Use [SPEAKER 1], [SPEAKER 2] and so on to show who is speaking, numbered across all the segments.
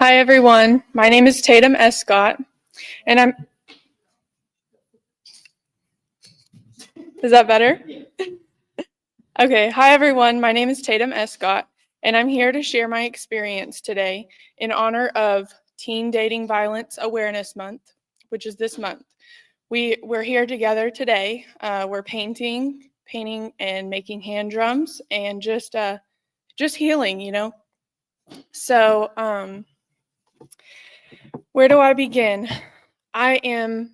[SPEAKER 1] Hi, everyone. My name is Tatum Escott, and Is that better? Okay. Hi, everyone. My name is Tatum Escott, and I'm here to share my experience today in honor of Teen Dating Violence Awareness Month, which is this month. We're here together today. We're painting and making hand drums and just healing, So, where do I begin? I am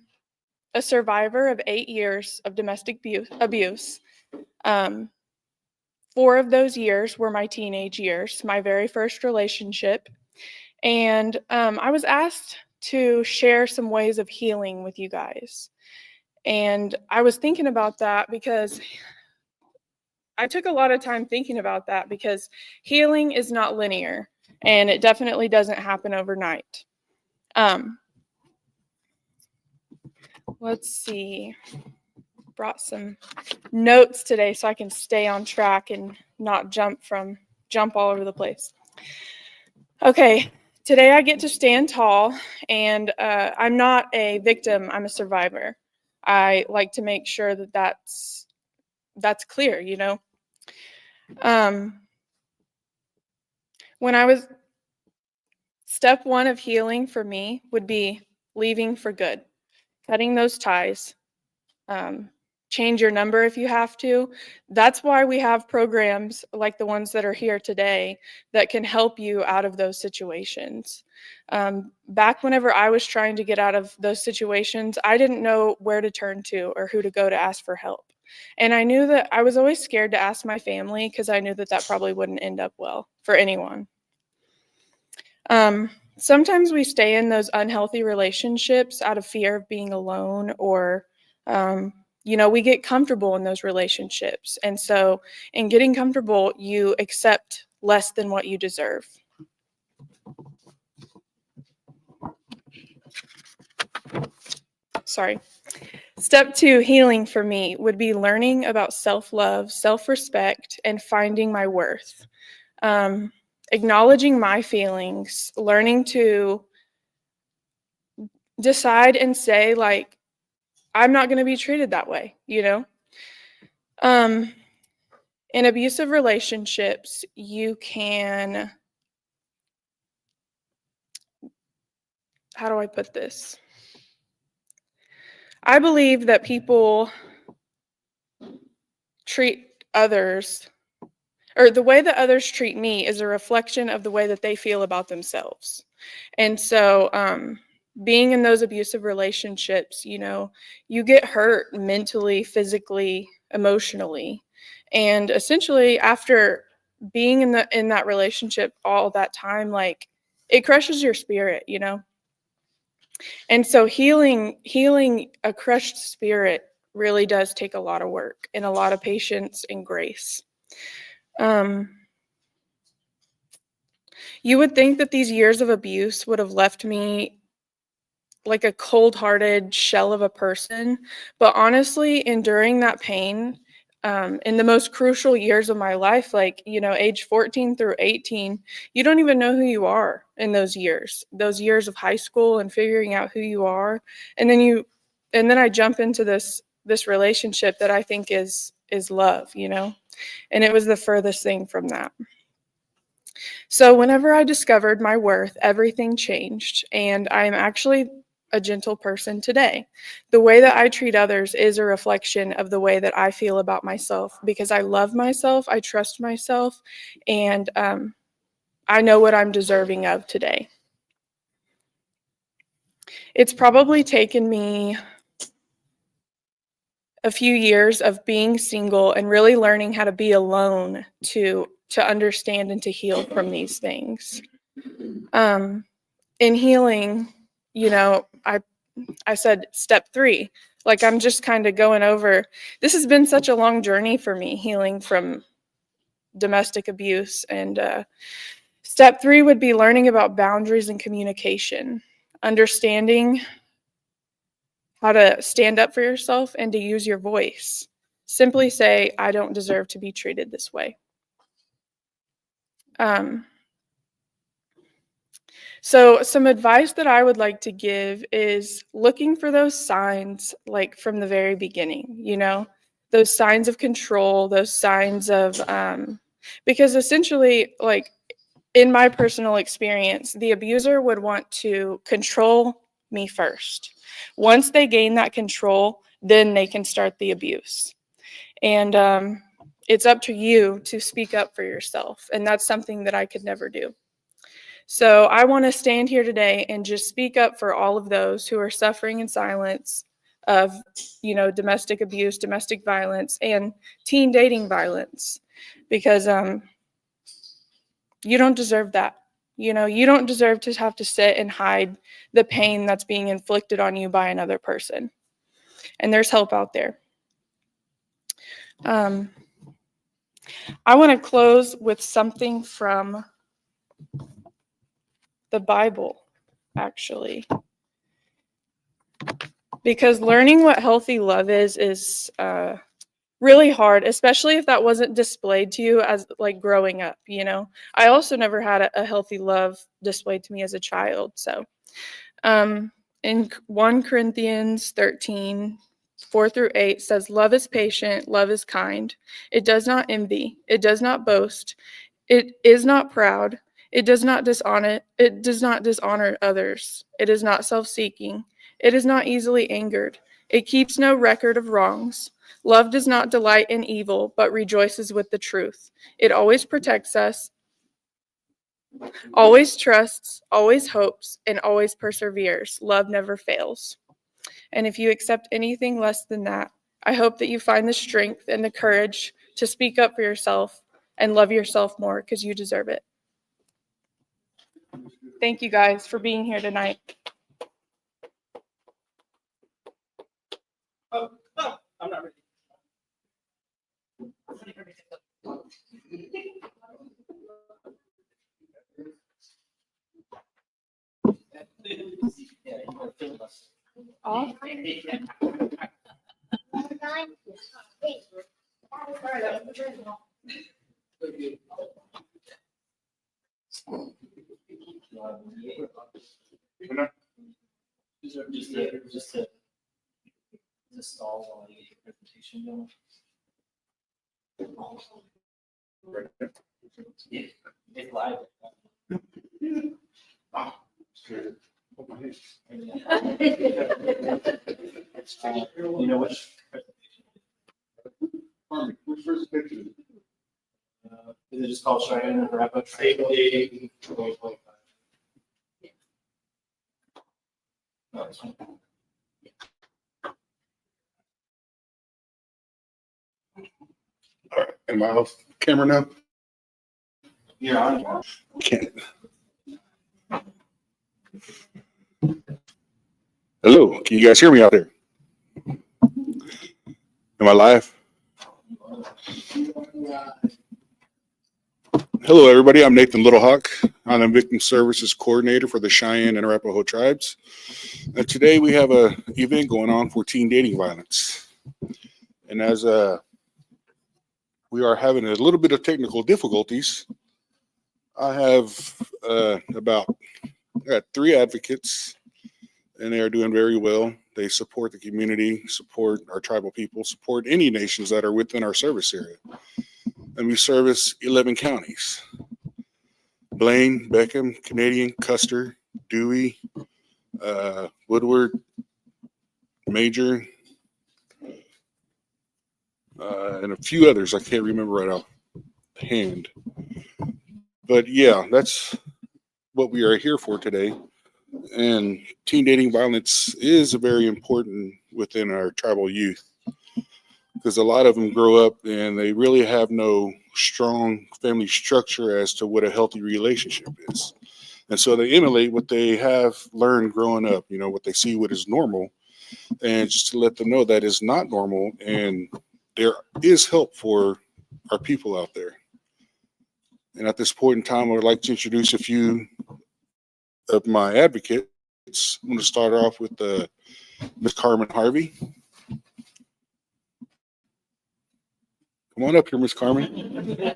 [SPEAKER 1] a survivor of 8 years of domestic abuse. 4 of those years were my teenage years, my very first relationship. And I was asked to share some ways of healing with you guys. And I was thinking about that because I took a lot of time thinking about that because healing is not linear and it definitely doesn't happen overnight. Let's see. Brought some notes today so I can stay on track and not jump all over the place. Okay, today I get to stand tall, and I'm not a victim, I'm a survivor. I like to make sure that that's clear, When I was step 1 of healing for me would be leaving for good, cutting those ties. Change your number if you have to. That's why we have programs like the ones that are here today that can help you out of those situations. Back whenever I was trying to get out of those situations, I didn't know where to turn to or who to go to ask for help. And I knew that I was always scared to ask my family because I knew that probably wouldn't end up well for anyone. Sometimes we stay in those unhealthy relationships out of fear of being alone or we get comfortable in those relationships. And so in getting comfortable, you accept less than what you deserve. Sorry. Step 2, healing for me would be learning about self-love, self-respect, and finding my worth. Acknowledging my feelings, learning to decide and say, like, I'm not going to be treated that way, In abusive relationships, you can, how do I put this? I believe that people treat others, or the way that others treat me is a reflection of the way that they feel about themselves. And so, being in those abusive relationships, you get hurt mentally, physically, emotionally. And essentially, after being in that relationship all that time, like, it crushes your spirit, And so healing a crushed spirit really does take a lot of work and a lot of patience and grace. You would think that these years of abuse would have left me like a cold-hearted shell of a person, but honestly, enduring that pain in the most crucial years of my life, like, age 14 through 18, you don't even know who you are in those years of high school and figuring out who you are. And then I jump into this relationship that I think is love, and it was the furthest thing from that. So whenever I discovered my worth, everything changed, and I am actually a gentle person today. The way that I treat others is a reflection of the way that I feel about myself because I love myself, I trust myself, and I know what I'm deserving of today. It's probably taken me a few years of being single and really learning how to be alone to understand and to heal from these things. In healing, I said step 3, like, I'm just kind of going over, this has been such a long journey for me, healing from domestic abuse. And step 3 would be learning about boundaries and communication, understanding how to stand up for yourself and to use your voice. Simply say, I don't deserve to be treated this way. So some advice that I would like to give is looking for those signs like from the very beginning, those signs of control, those signs of because essentially like in my personal experience, the abuser would want to control me first. Once they gain that control, then they can start the abuse. And it's up to you to speak up for yourself. And that's something that I could never do. So I want to stand here today and just speak up for all of those who are suffering in silence of, domestic abuse, domestic violence, and teen dating violence, because you don't deserve that. You don't deserve to have to sit and hide the pain that's being inflicted on you by another person. And there's help out there. I want to close with something from the Bible, actually. Because learning what healthy love is really hard, especially if that wasn't displayed to you as like growing up. I also never had a healthy love displayed to me as a child. So in 1 Corinthians 13, 4-8 says, love is patient, love is kind. It does not envy, it does not boast, it is not proud, it does not dishonor others, it is not self-seeking, it is not easily angered, it keeps no record of wrongs. Love does not delight in evil, but rejoices with the truth. It always protects us, always trusts, always hopes, and always perseveres. Love never fails. And if you accept anything less than that, I hope that you find the strength and the courage to speak up for yourself and love yourself more, because you deserve it. Thank you guys for being here tonight.
[SPEAKER 2] I'm not ready.
[SPEAKER 1] Off.
[SPEAKER 2] Just to stall while you get your presentation going. Yeah, it's live. You know which presentation?
[SPEAKER 3] Which presentation?
[SPEAKER 2] Is it just called Cheyenne and Rapid Safety 2025? No, this one.
[SPEAKER 3] All right, am I off camera now?
[SPEAKER 2] You're on.
[SPEAKER 3] Can't. Hello, can you guys hear me out there? Am I live? Hello, everybody. I'm Nathan Littlehawk. I'm the Victim Services Coordinator for the Cheyenne and Arapaho Tribes. And today we have an event going on for teen dating violence. And as we are having a little bit of technical difficulties, I have I got 3 advocates, and they are doing very well. They support the community, support our tribal people, support any nations that are within our service area. And we service 11 counties: Blaine, Beckham, Canadian, Custer, Dewey, Woodward, Major, and a few others I can't remember right offhand. But yeah, that's what we are here for today. And teen dating violence is very important within our tribal youth, because a lot of them grow up and they really have no strong family structure as to what a healthy relationship is. And so they emulate what they have learned growing up, what they see what is normal, and just to let them know that is not normal, and there is help for our people out there. And at this point in time, I would like to introduce a few of my advocates. I'm going to start off with Ms. Carmen Harvey. Come on up here, Ms. Carmen.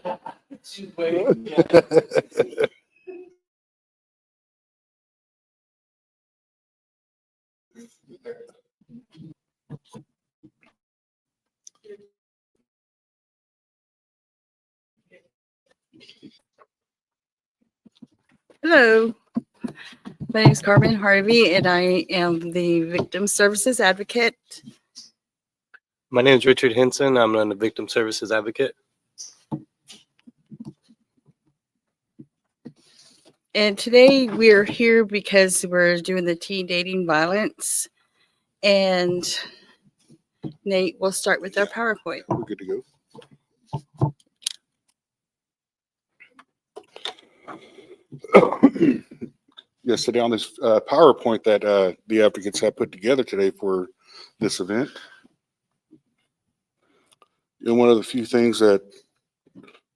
[SPEAKER 4] Hello, my name is Carmen Harvey, and I am the Victim Services Advocate.
[SPEAKER 5] My name is Richard Henson. I'm the Victim Services Advocate.
[SPEAKER 4] And today we're here because we're doing the teen dating violence. And Nate, we'll start with our PowerPoint.
[SPEAKER 3] We're good to go. Yesterday on this PowerPoint that the advocates have put together today for this event. And one of the few things that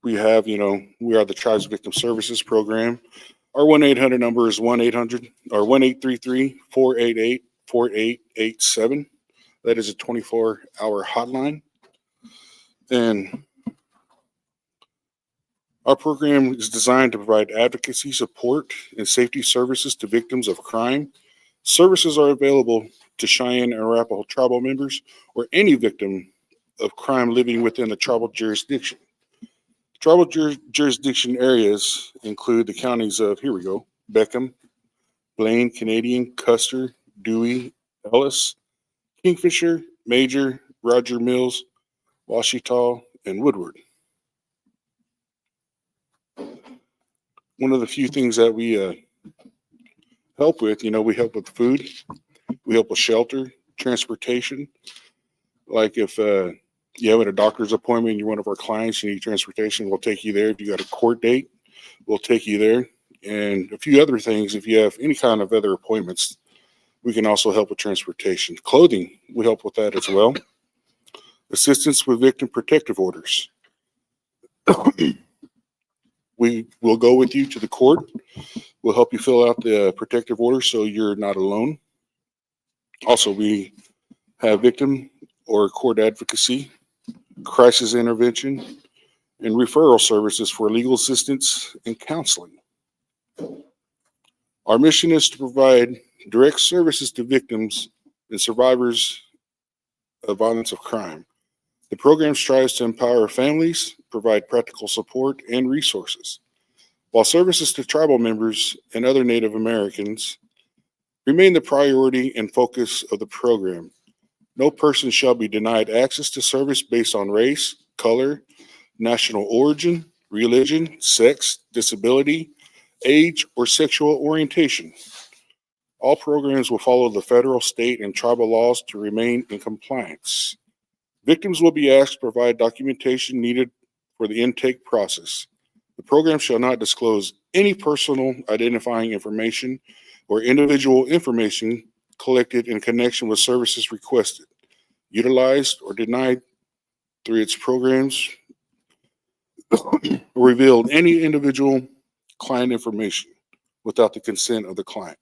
[SPEAKER 3] we have, we are the Tribes Victim Services Program. Our 1-800 number is 1-800 or 1-833-488-4887. That is a 24-hour hotline. And our program is designed to provide advocacy, support, and safety services to victims of crime. Services are available to Cheyenne and Arapaho tribal members or any victim of crime living within the tribal jurisdiction. Tribal jurisdiction areas include the counties of, Beckham, Blaine, Canadian, Custer, Dewey, Ellis, Kingfisher, Major, Roger Mills, Washita, and Woodward. One of the few things that we help with, we help with food, we help with shelter, transportation. Like if you have a doctor's appointment, you're one of our clients, you need transportation, we'll take you there. If you got a court date, we'll take you there. And a few other things, if you have any kind of other appointments, we can also help with transportation. Clothing, we help with that as well. Assistance with victim protective orders. We will go with you to the court. We'll help you fill out the protective order so you're not alone. Also, we have victim or court advocacy, crisis intervention, and referral services for legal assistance and counseling. Our mission is to provide direct services to victims and survivors of violence of crime. The program strives to empower families, provide practical support and resources, while services to tribal members and other Native Americans remain the priority and focus of the program. No person shall be denied access to service based on race, color, national origin, religion, sex, disability, age, or sexual orientation. All programs will follow the federal, state, and tribal laws to remain in compliance. Victims will be asked to provide documentation needed for the intake process. The program shall not disclose any personal identifying information or individual information collected in connection with services requested, utilized, or denied through its programs, or revealed any individual client information without the consent of the client.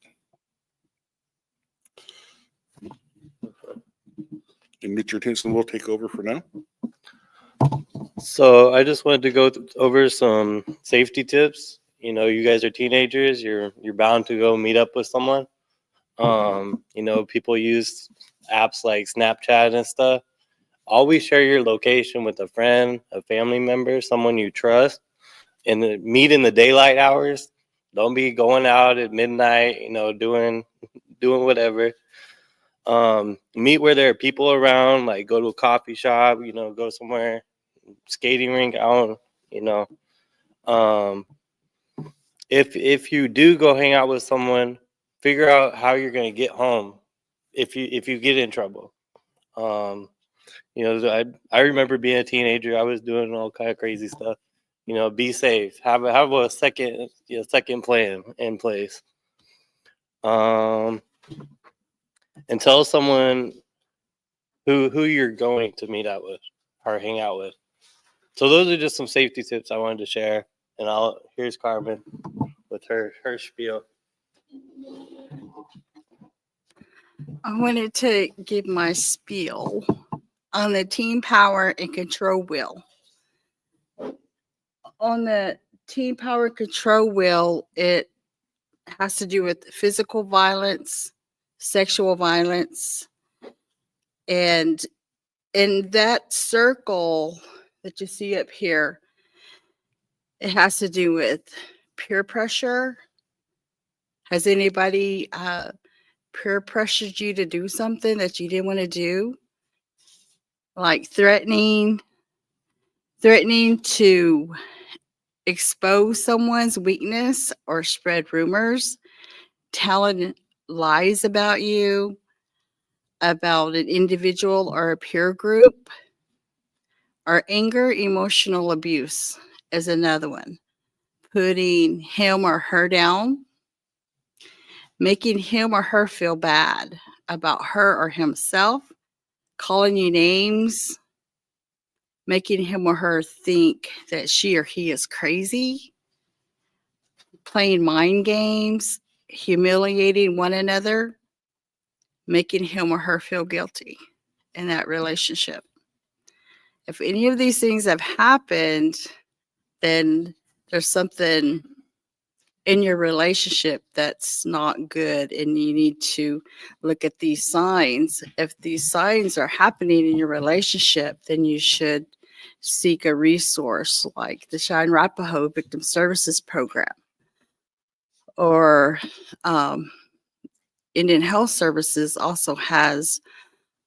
[SPEAKER 3] And Richard Henson will take over for now.
[SPEAKER 5] So I just wanted to go over some safety tips. You guys are teenagers. You're bound to go meet up with someone. People use apps like Snapchat and stuff. Always share your location with a friend, a family member, someone you trust, and meet in the daylight hours. Don't be going out at midnight, doing whatever. Meet where there are people around, like go to a coffee shop, go somewhere, skating rink out, if you do go hang out with someone, figure out how you're going to get home if you get in trouble. I remember being a teenager, I was doing all kind of crazy stuff. Be safe, have a second plan in place. And tell someone who you're going to meet out with or hang out with. So those are just some safety tips I wanted to share. And here's Carmen with her spiel.
[SPEAKER 4] I wanted to give my spiel on the Teen Power and Control Wheel. On the Teen Power Control Wheel, it has to do with physical violence, sexual violence, and in that circle that you see up here, it has to do with peer pressure, Has anybody peer pressured you to do something that you didn't want to do? Like threatening to expose someone's weakness or spread rumors, telling lies about you, about an individual or a peer group, or anger, emotional abuse is another one. Putting him or her down, making him or her feel bad about her or himself, calling you names, making him or her think that she or he is crazy, playing mind games, humiliating one another, making him or her feel guilty in that relationship. If any of these things have happened, then there's something in your relationship that's not good, and you need to look at these signs. If these signs are happening in your relationship, then you should seek a resource like the Shine Arapahoe Victim Services Program, or Indian Health Services also has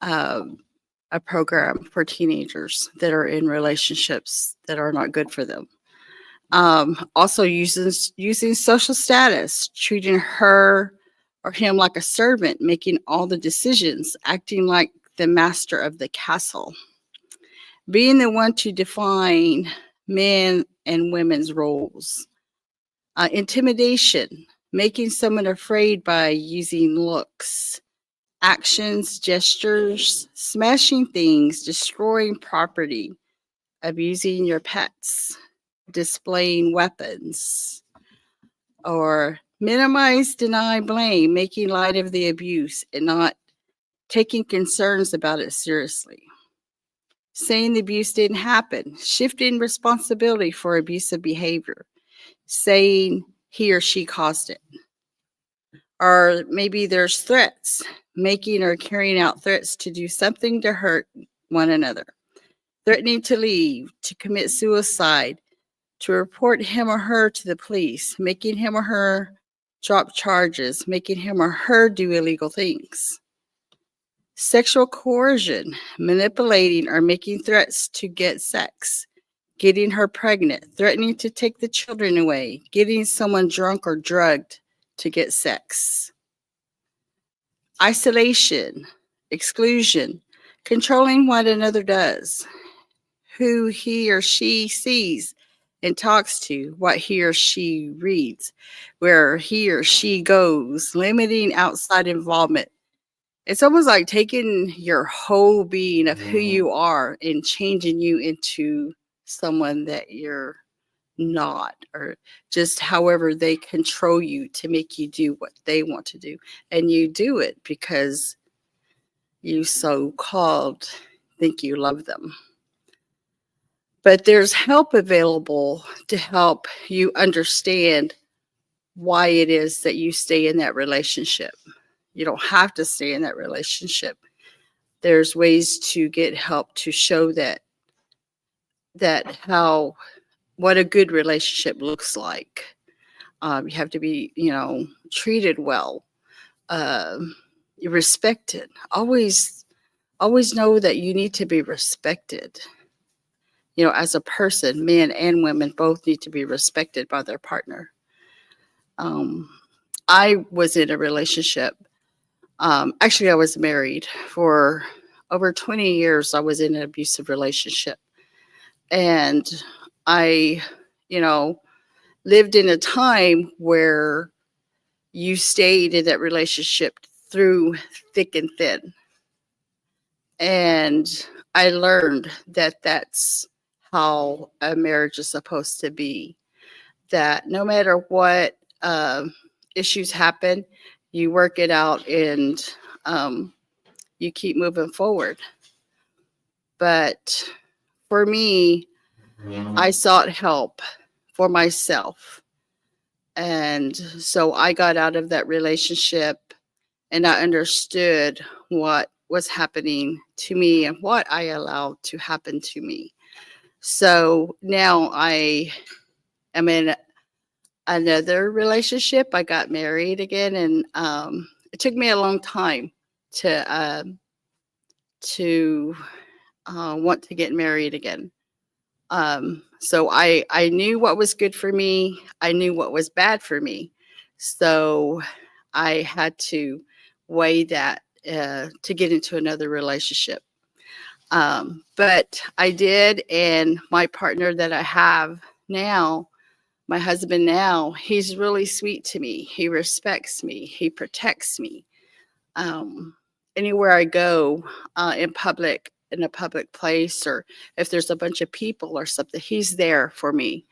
[SPEAKER 4] a program for teenagers that are in relationships that are not good for them. Also using social status, treating her or him like a servant, making all the decisions, acting like the master of the castle, being the one to define men and women's roles, intimidation, making someone afraid by using looks, actions, gestures, smashing things, destroying property, abusing your pets, displaying weapons, or minimize, deny, blame, making light of the abuse and not taking concerns about it seriously, saying the abuse didn't happen, shifting responsibility for abusive behavior, saying he or she caused it. Or maybe there's threats, making or carrying out threats to do something to hurt one another, threatening to leave, to commit suicide, to report him or her to the police, making him or her drop charges, making him or her do illegal things. Sexual coercion, manipulating or making threats to get sex, getting her pregnant, threatening to take the children away, getting someone drunk or drugged to get sex. Isolation, exclusion, controlling what another does, who he or she sees and talks to, what he or she reads, where he or she goes, limiting outside involvement. It's almost like taking your whole being of who you are and changing you into someone that you're not, or just however they control you to make you do what they want to do. And you do it because you so-called think you love them. But there's help available to help you understand why it is that you stay in that relationship. You don't have to stay in that relationship. There's ways to get help to show that what a good relationship looks like. You have to be, treated well, respected. Always know that you need to be respected. As a person, men and women both need to be respected by their partner. I was in a relationship. Actually, I was married for over 20 years. I was in an abusive relationship. And I, lived in a time where you stayed in that relationship through thick and thin. And I learned that that's how a marriage is supposed to be. That no matter what issues happen, you work it out and you keep moving forward. But for me, I sought help for myself. And so I got out of that relationship and I understood what was happening to me and what I allowed to happen to me. So now I am in another relationship. I got married again, and it took me a long time to want to get married again. So I knew what was good for me. I knew what was bad for me. So I had to weigh that to get into another relationship. But I did, and my partner that I have now, my husband now, he's really sweet to me. He respects me. He protects me. Anywhere I go in public, in a public place, or if there's a bunch of people or something, he's there for me,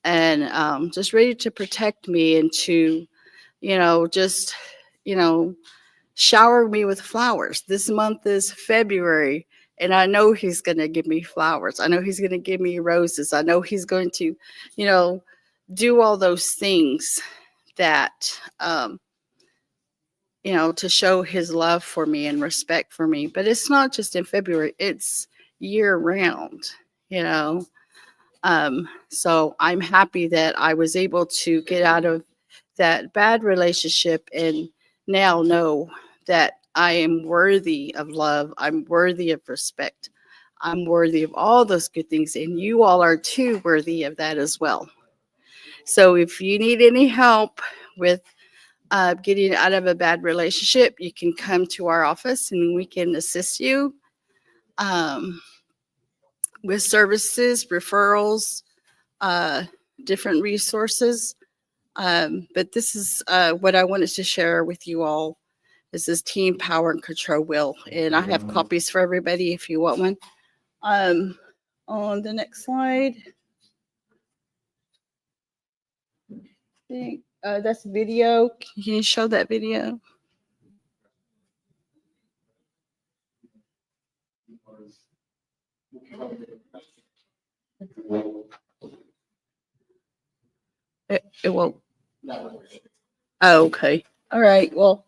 [SPEAKER 4] and just ready to protect me and to, just, shower me with flowers. This month is February, and I know he's going to give me flowers. I know he's going to give me roses. I know he's going to, do all those things that, to show his love for me and respect for me. But it's not just in February, it's year round, you know. So I'm happy that I was able to get out of that bad relationship and now know that I am worthy of love. I'm worthy of respect. I'm worthy of all those good things. And you all are too worthy of that as well. So if you need any help with getting out of a bad relationship, you can come to our office and we can assist you with services, referrals, different resources. But this is what I wanted to share with you all. This is Teen Power and Control Will, and I have copies for everybody if you want one. On the next slide, that's a video. Can you show that video? It won't. Oh, okay. All right. Well,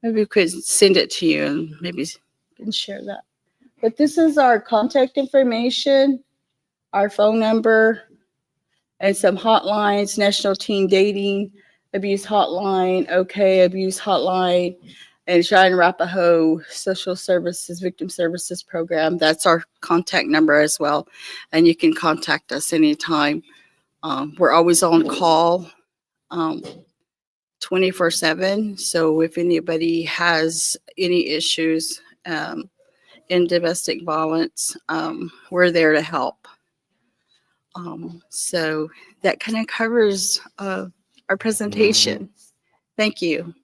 [SPEAKER 4] maybe we could send it to you and maybe you can share that. But this is our contact information, our phone number, and some hotlines: National Teen Dating Abuse Hotline, OK Abuse Hotline, and Cheyenne Arapaho Social Services Victim Services Program. That's our contact number as well, and you can contact us anytime. We're always on call 24/7. So if anybody has any issues in domestic violence, we're there to help. So that kind of covers our presentation. Thank you.